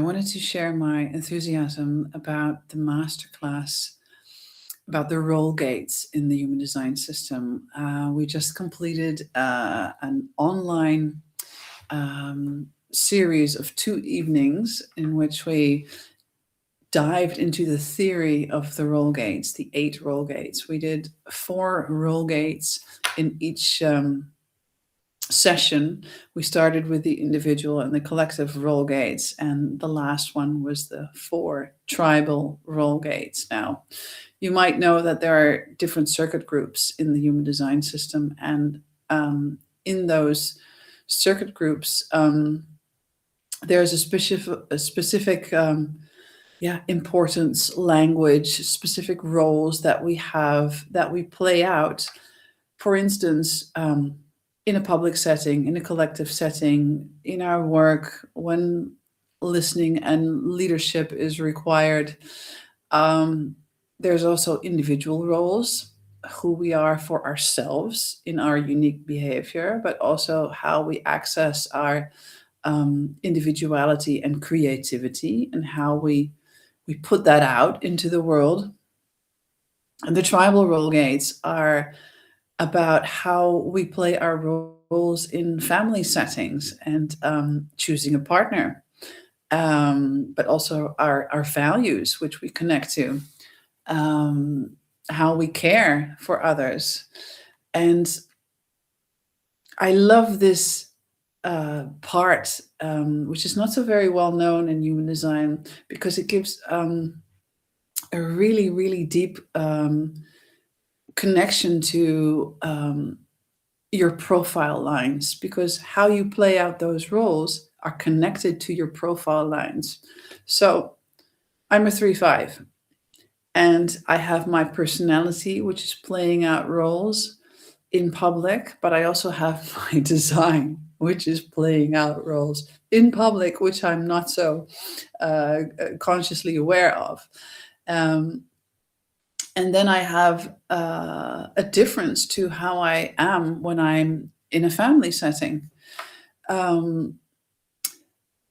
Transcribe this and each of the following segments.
I wanted to share my enthusiasm about the masterclass about the role gates in the human design system. We just completed an online series of 2 evenings in which we dived into the theory of the role gates, the 8 role gates. We did 4 role gates in each session. We started with the individual and the collective role gates, and the last one was the 4 tribal role gates. Now, you might know that there are different circuit groups in the human design system, and in those circuit groups, there's a specific importance, language, specific roles that we have that we play out. For instance, in a public setting, in a collective setting, in our work, when listening and leadership is required. Um, there's also individual roles, who we are for ourselves in our unique behavior, but also how we access our individuality and creativity, and how we put that out into the world. And the tribal role gates are about how we play our roles in family settings and choosing a partner, but also our values, which we connect to, um, how we care for others. And I love this part, which is not so very well known in human design, because it gives a really, really deep connection to your profile lines, because how you play out those roles are connected to your profile lines. So I'm a 3-5, and I have my personality, which is playing out roles in public, but I also have my design, which is playing out roles in public, which I'm not so consciously aware of. Um, and then I have a difference to how I am when I'm in a family setting. Um,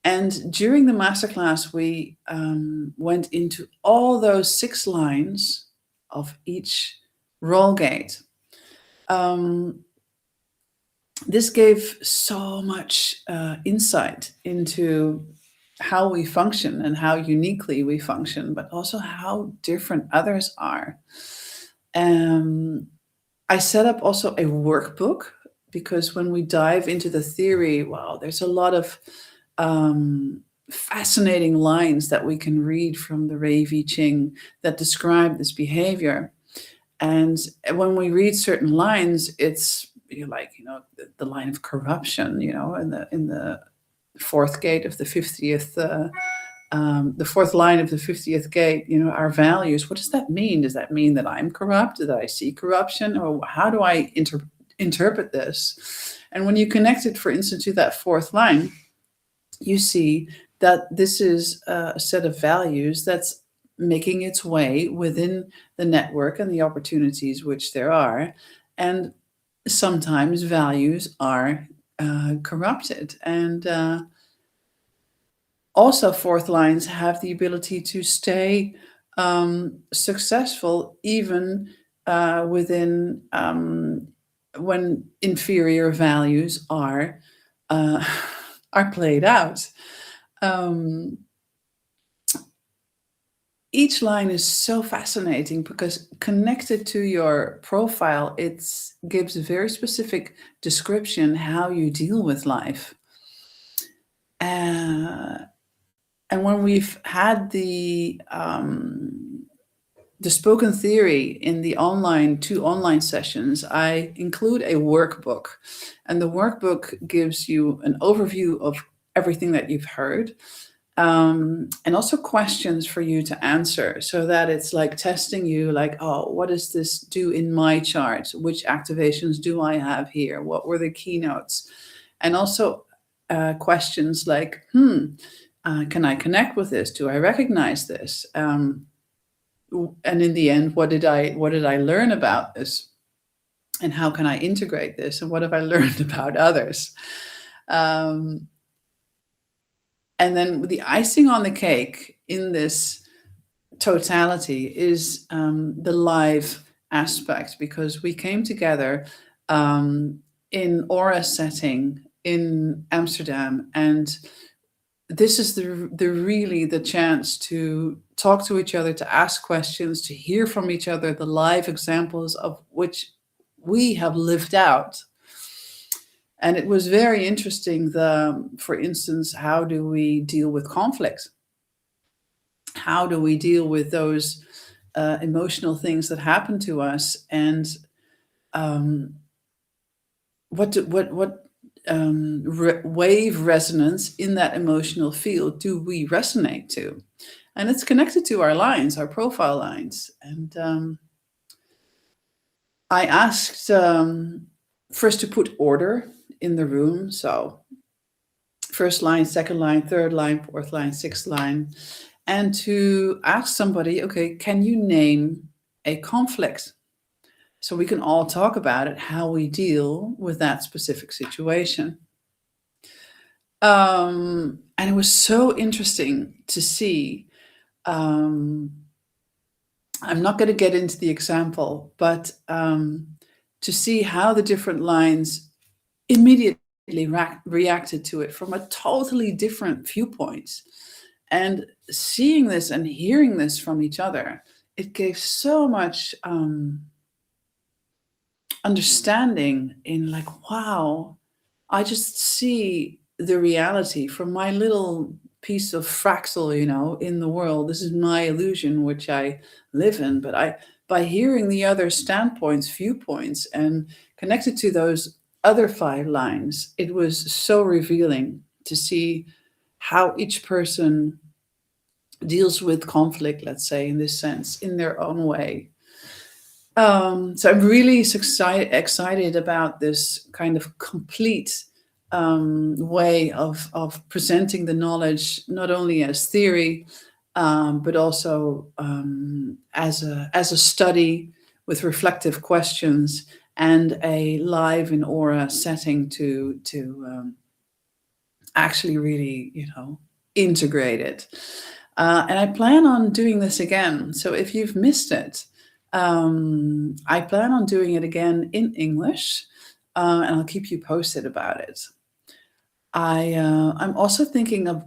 and during the masterclass, we went into all those 6 lines of each role gate. Um, this gave so much insight into how we function and how uniquely we function, but also how different others are. Um, I set up also a workbook, because when we dive into the theory, wow, there's a lot of fascinating lines that we can read from the Rei Ching that describe this behavior. And when we read certain lines, it's like, the line of corruption, in the fourth gate of the 50th, the fourth line of the 50th gate, our values. What does that mean? Does that mean that I'm corrupt? That I see corruption? Or how do I interpret this? And when you connect it, for instance, to that fourth line, you see that this is a set of values that's making its way within the network and the opportunities which there are. And sometimes values are corrupted. And also, fourth lines have the ability to stay successful even within when inferior values are uh, are played out. Um, each line is so fascinating because connected to your profile, it gives a very specific description how you deal with life. Uh, and when we've had the spoken theory in the 2 online sessions, I include a workbook, and the workbook gives you an overview of everything that you've heard, and also questions for you to answer, so that it's like testing you, like, oh, what does this do in my chart? Which activations do I have here? What were the keynotes? And also questions like, can I connect with this? Do I recognize this? And in the end, what did I learn about this? And how can I integrate this? And what have I learned about others? Um, And then the icing on the cake in this totality is the live aspect, because we came together um, in aura setting in Amsterdam, and this is the really the chance to talk to each other, to ask questions, to hear from each other, the live examples of which we have lived out. And it was very interesting, for instance, how do we deal with conflict? How do we deal with those emotional things that happen to us? And um, what wave resonance in that emotional field do we resonate to? And it's connected to our lines, our profile lines. And I asked first to put order in the room. So first line, second line, third line, fourth line, sixth line, and to ask somebody, okay, can you name a conflict? So we can all talk about it, how we deal with that specific situation. And it was so interesting to see. Um, I'm not going to get into the example, but to see how the different lines immediately reacted to it from a totally different viewpoint. And seeing this and hearing this from each other, it gave so much understanding in, like, wow, I just see the reality from my little piece of fractal, in the world. This is my illusion, which I live in. But by hearing the other standpoints, viewpoints, and connected to those other five lines, it was so revealing to see how each person deals with conflict, let's say, in this sense, in their own way. So I'm really excited about this kind of complete way of presenting the knowledge, not only as theory, but also as a study with reflective questions and a live in aura setting to actually really, integrate it. And I plan on doing this again. So if you've missed it, I plan on doing it again in English, and I'll keep you posted about it. I'm also thinking of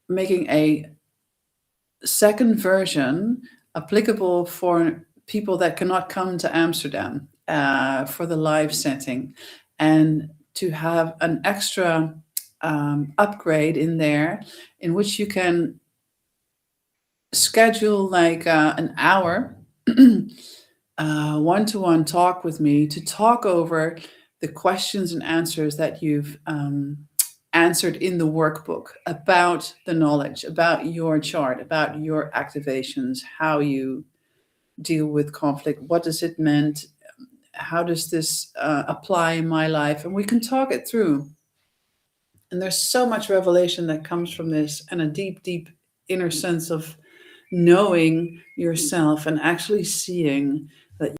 making a second version applicable for people that cannot come to Amsterdam for the live setting, and to have an extra upgrade in there in which you can schedule like an hour one-to-one talk with me to talk over the questions and answers that you've answered in the workbook about the knowledge, about your chart, about your activations, how you deal with conflict, what does it mean, how does this apply in my life, and we can talk it through. And there's so much revelation that comes from this, and a deep, deep inner sense of knowing yourself and actually seeing that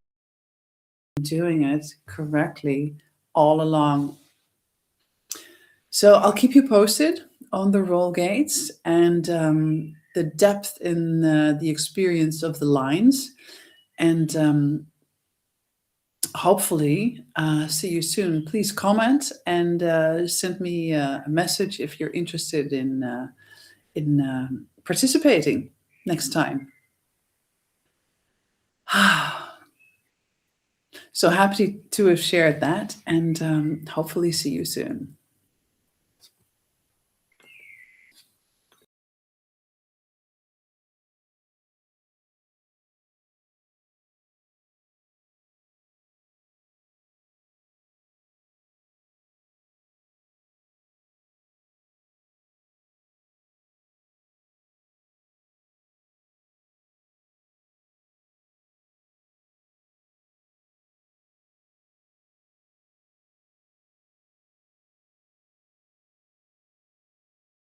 you're doing it correctly all along. So I'll keep you posted on the roll gates and the depth in the experience of the lines. And hopefully see you soon. Please comment and send me a message if you're interested in participating next time. So happy to have shared that, and hopefully see you soon.